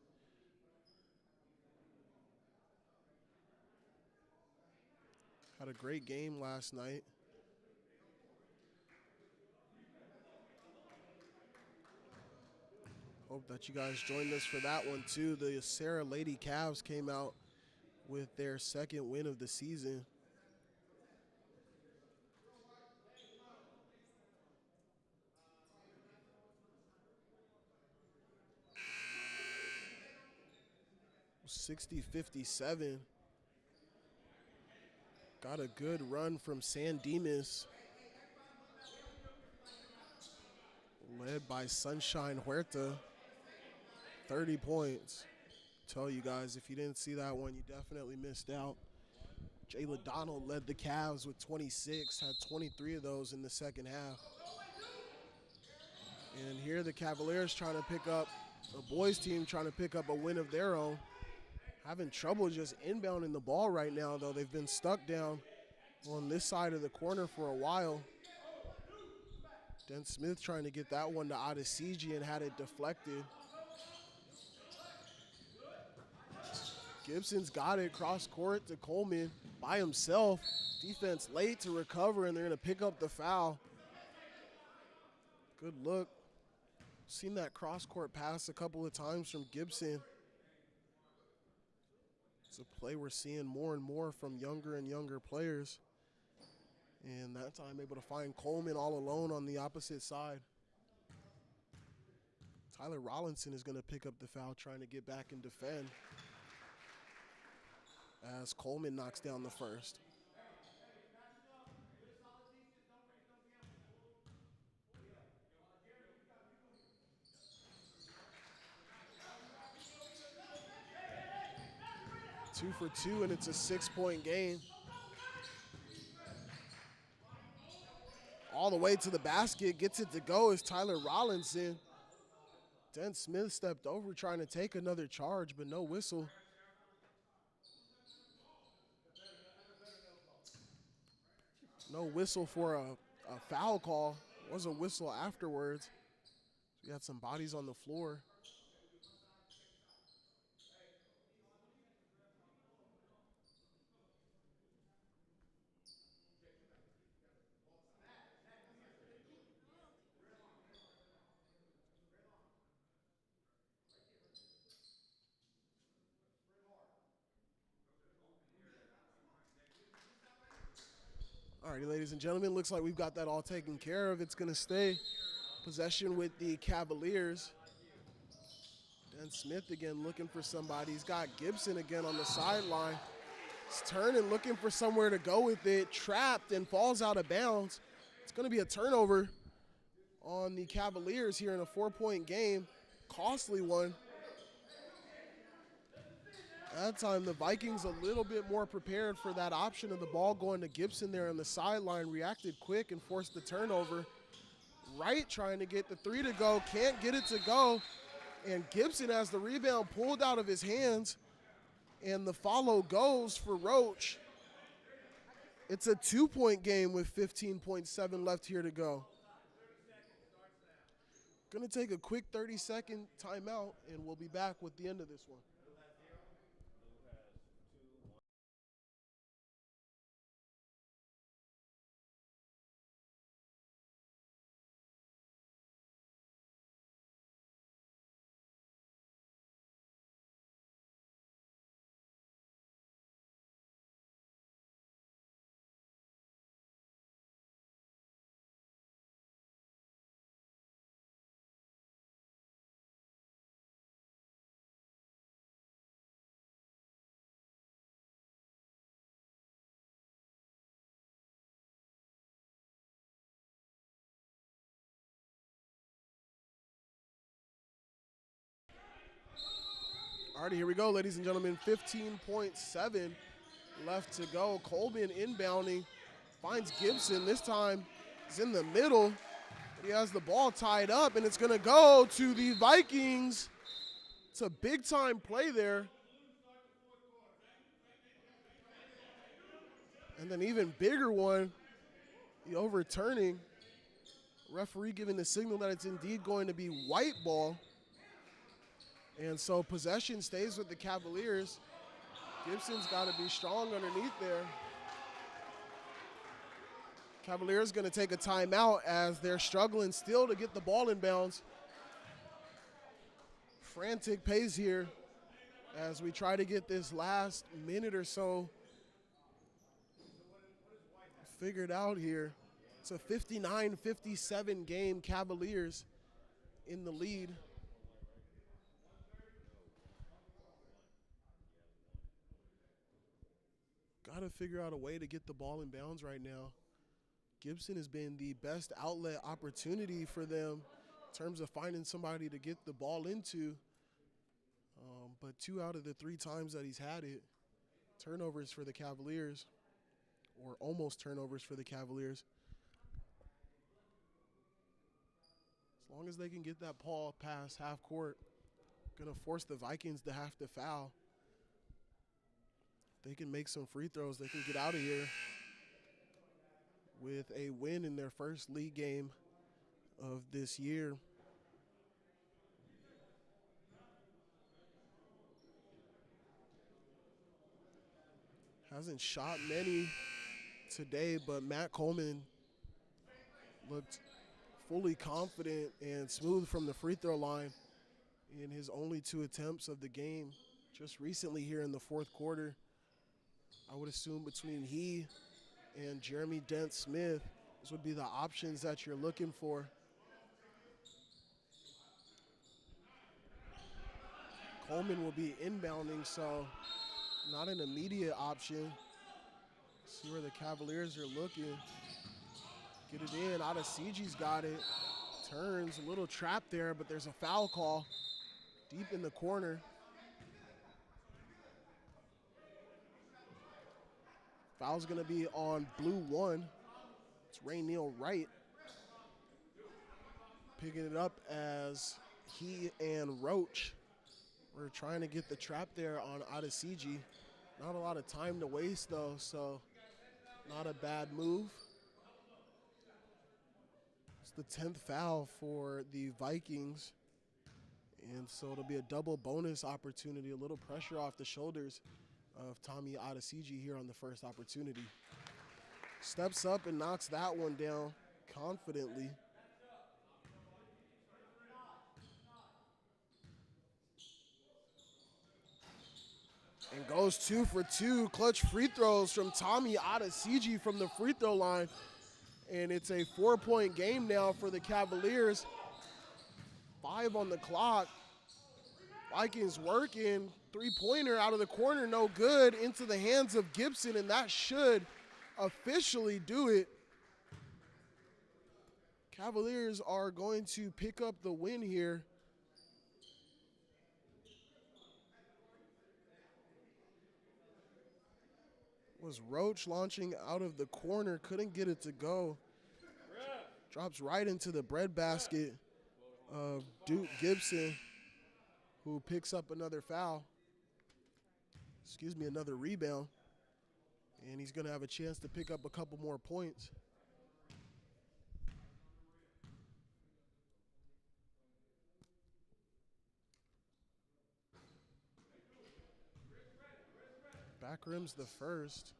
Had a great game last night. Hope that you guys joined us for that one too. The Serra Lady Cavs came out with their second win of the season. (60-57). Got a good run from San Dimas, led by Sunshine Huerta. 30 points. Tell you guys, if you didn't see that one, you definitely missed out. Jayla Donald led the Cavs with 26, had 23 of those in the second half. And here the Cavaliers trying to pick up, the boys team trying to pick up a win of their own. Having trouble just inbounding the ball right now, though. They've been stuck down on this side of the corner for a while. Den Smith trying to get that one to Adesiji and had it deflected. Gibson's got it cross court to Coleman by himself. Defense late to recover, and they're going to pick up the foul. Good look. Seen that cross court pass a couple of times from Gibson. It's a play we're seeing more and more from younger and younger players. And that time able to find Coleman all alone on the opposite side. Tyler Rollinson is going to pick up the foul, trying to get back and defend, as Coleman knocks down the first. Two for two, and it's a 6-point game. All the way to the basket, gets it to go is Tyler Rollinson. Den Smith stepped over trying to take another charge, but no whistle. No whistle for a foul call. Was a whistle afterwards. We had some bodies on the floor. All righty, ladies and gentlemen, looks like we've got that all taken care of. It's going to stay possession with the Cavaliers. Den Smith again looking for somebody. He's got Gibson again on the sideline. He's turning, looking for somewhere to go with it. Trapped and falls out of bounds. It's going to be a turnover on the Cavaliers here in a 4-point game. Costly one. That time the Vikings a little bit more prepared for that option of the ball going to Gibson there on the sideline. Reacted quick and forced the turnover. Wright trying to get the three to go. Can't get it to go. And Gibson has the rebound pulled out of his hands. And the follow goes for Roach. It's a 2-point game with 15.7 left here to go. Going to take a quick 30-second timeout, and we'll be back with the end of this one. All righty, here we go, ladies and gentlemen. 15.7 left to go. Coleman inbounding, finds Gibson. This time he's in the middle. He has the ball tied up, and it's going to go to the Vikings. It's a big-time play there. And then even bigger one, the overturning. Referee giving the signal that it's indeed going to be white ball. And so possession stays with the Cavaliers. Gibson's got to be strong underneath there. Cavaliers going to take a timeout as they're struggling still to get the ball in bounds. Frantic pace here as we try to get this last minute or so figured out here. It's a 59-57 game, Cavaliers in the lead. Got to figure out a way to get the ball in bounds right now. Gibson has been the best outlet opportunity for them in terms of finding somebody to get the ball into. But 2 out of the 3 times that he's had it, turnovers for the Cavaliers, or almost turnovers for the Cavaliers. As long as they can get that ball past half court, going to force the Vikings to have to foul. They can make some free throws. They can get out of here with a win in their first league game of this year. Hasn't shot many today, but Matt Coleman looked fully confident and smooth from the free throw line in his only 2 attempts of the game just recently here in the fourth quarter. I would assume between he and Jeremy Dent-Smith, those would be the options that you're looking for. Coleman will be inbounding, so not an immediate option. See where the Cavaliers are looking. Get it in. Adesiji's got it. Turns, a little trap there, but there's a foul call deep in the corner. Foul's going to be on blue 1. It's Rayneel Wright picking it up as he and Roach were trying to get the trap there on Adesiji. Not a lot of time to waste, though, so not a bad move. It's the 10th foul for the Vikings, and so it'll be a double bonus opportunity, a little pressure off the shoulders of Tommy Adesiji here on the first opportunity. Steps up and knocks that one down confidently. And goes 2 for 2. Clutch free throws from Tommy Adesiji from the free throw line. And it's a 4-point game now for the Cavaliers. 5 on the clock. Vikings working. 3-pointer out of the corner, no good. Into the hands of Gibson, and that should officially do it. Cavaliers are going to pick up the win here. Was Roach launching out of the corner, couldn't get it to go. Drops right into the breadbasket of Duke Gibson, who picks up another foul. Another rebound. And he's going to have a chance to pick up a couple more points. Back rim's the first.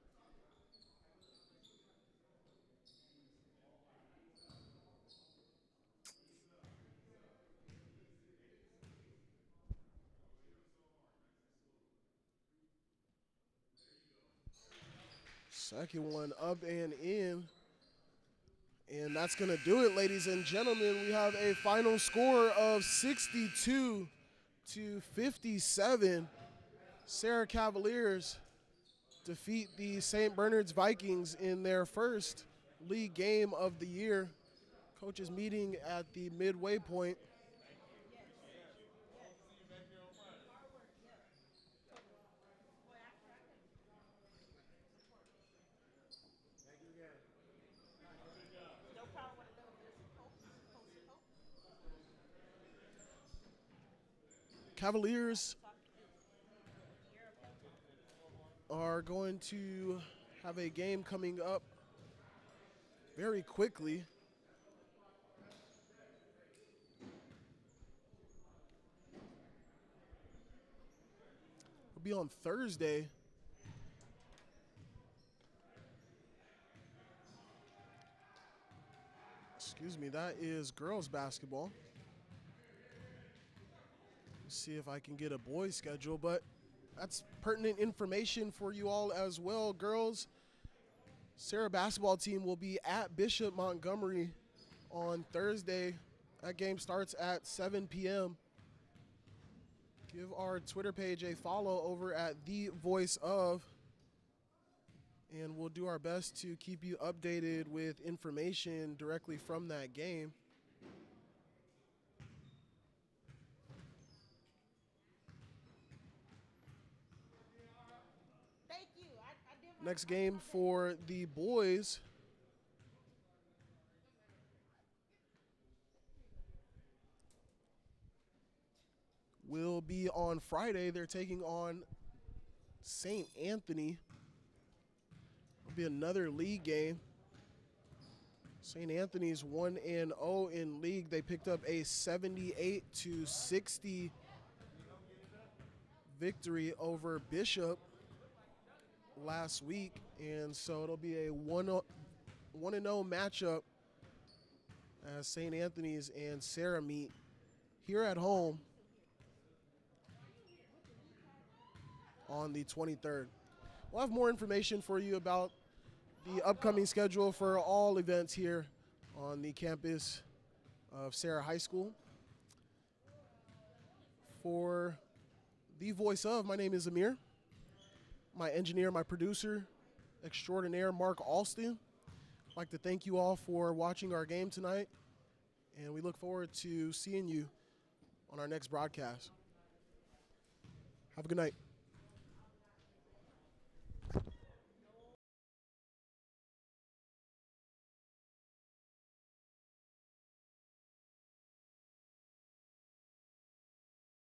Second one up and in. And that's going to do it, ladies and gentlemen. We have a final score of 62-57. Serra Cavaliers defeat the St. Bernard's Vikings in their first league game of the year. Coaches meeting at the midway point. Cavaliers are going to have a game coming up very quickly. It'll be on Thursday. Excuse me, that is girls basketball. Let's see if I can get a boys schedule, but that's pertinent information for you all as well. Girls, Serra basketball team will be at Bishop Montgomery on Thursday. That game starts at 7 p.m. Give our Twitter page a follow over at The Voice Of, and we'll do our best to keep you updated with information directly from that game. Next game for the boys will be on Friday. They're taking on St. Anthony. It'll be another league game. St. Anthony's 1-0 in league. They picked up a 78-60 victory over Bishop last week, and so it'll be a 1-0 matchup as St. Anthony's and Serra meet here at home on the 23rd. We'll have more information for you about the upcoming schedule for all events here on the campus of Serra High School. For The Voice Of, my name is Amir. My engineer, my producer extraordinaire, Mark Alston. I'd like to thank you all for watching our game tonight, and we look forward to seeing you on our next broadcast. Have a good night.